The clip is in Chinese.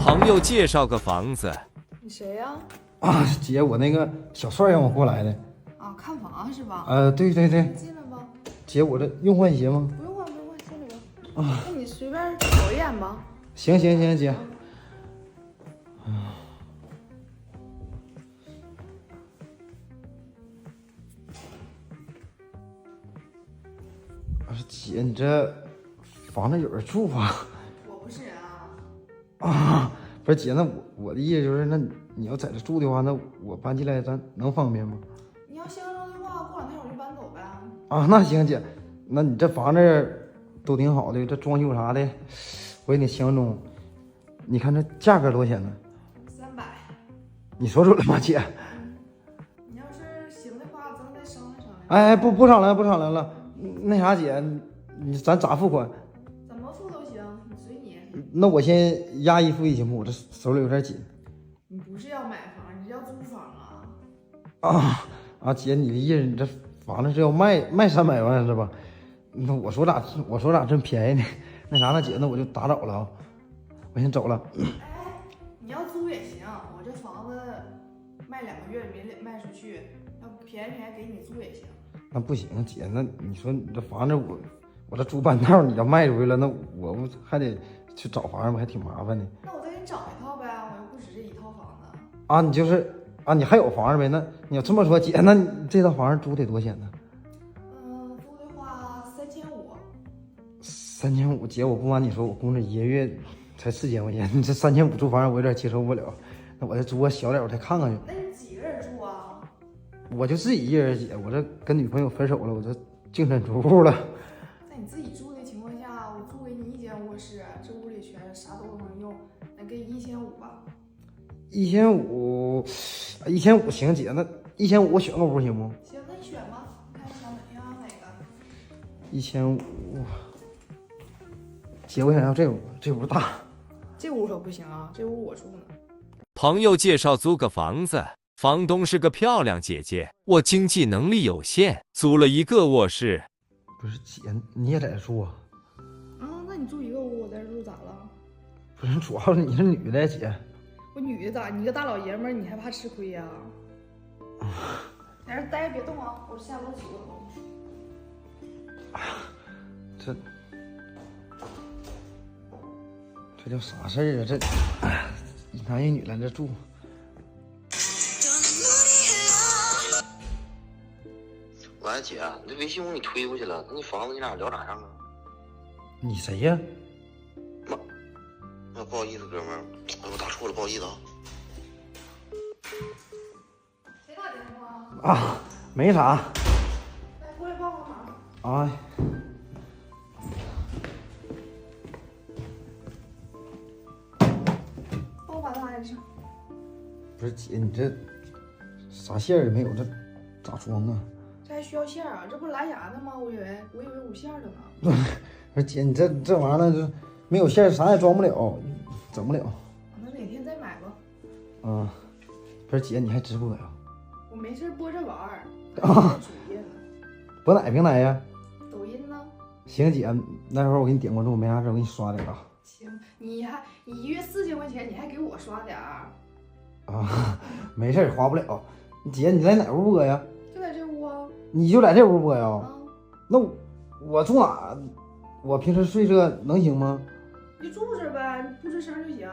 朋友介绍个房子。你谁呀？啊，姐，我那个小帅让我过来的。啊，看房是吧？对对对。进来吧。姐，我这用换鞋吗？不用换，不用换，进来吧。啊，那你随便瞅一眼吧。行行行，姐。姐，你这房子有人住吧？我不是人啊。啊，不是姐，那我的意思就是，那你要在这住的话，那我搬进来咱能方便吗？你要相中的话，过2天我就搬走呗。啊，那行姐，那你这房子都挺好的，这装修啥的我也挺相中。你看这价格多少钱呢？300。你说准了吗，姐？你要是行的话，咱们再商量商量。哎，不商量不商量了。那啥姐，咱咋付款？怎么付都行，你随你。那我先押一付一行不？我这手里有点紧。你不是要买房，你是要租房啊！姐，你的意思，你这房子是要卖300万是吧？那我说咋这么便宜呢？那啥，那姐，那我就打扰了啊，我先走了。哎，你要租也行，我这房子卖2个月没卖出去，要便宜给你租也行。那不行，姐，那你说你这房子我这租半套，你要卖出去了，那我不还得去找房子，不还挺麻烦的？那我再给你找一套呗，我又不止这一套房子。啊，你就是啊，你还有房子呗？那你要这么说，姐，那你这套房子租得多少钱呢？租的话3500。3500，姐，我不瞒你说，我工资1个月才4000块钱，你这3500租房我有点接受不了。那我再租个小点，我再看看去。那你几个人住啊？我就自己一人，姐，我这跟女朋友分手了，我这净身出户了。在你自己住的情况下，我租给你1间卧室，这屋里全啥都能用，那给你1500吧。1500行，姐，那1500我选个屋行不？行，那你选吧，你看你想哪个？1500，姐，我想要这屋，这屋大。这屋可不行啊，这屋我住呢。朋友介绍租个房子，房东是个漂亮姐姐，我经济能力有限，租了一个卧室。不是姐，你也在这住啊？那你住一个屋，我在这住咋了？不是，主要是你是女的，姐。我女的咋？你个大老爷们儿，你还怕吃亏呀？在这待着别动啊，我下楼取个东西。这叫啥事儿啊？这一男一女来这住。喂，姐，你这微信我给你推过去了，那你房子你俩聊咋样啊？你谁呀？妈，不好意思，哥们儿，我打错了，不好意思啊。谁打电话啊？没啥。来，过来帮我忙。啊。帮我把它安上。不是姐，你这啥线儿也没有，这咋装啊？这还需要线啊？这不是蓝牙的吗？我以为无线的呢。不是姐，你这玩意儿就没有线，啥也装不了，整不了。那哪天再买吧。不是姐，你还直播呀？我没事播着玩儿。主页呢？播哪平台呀？抖音呢？行，姐，那会儿我给你点关注，没啥事我给你刷点啊。行，你1月4000块钱，你还给我刷点儿？没事，花不了。姐，你在哪屋播呀？就在这屋啊。你就在这屋播呀？那我住哪？我平时睡这能行吗？你就住这呗，不吱声就行。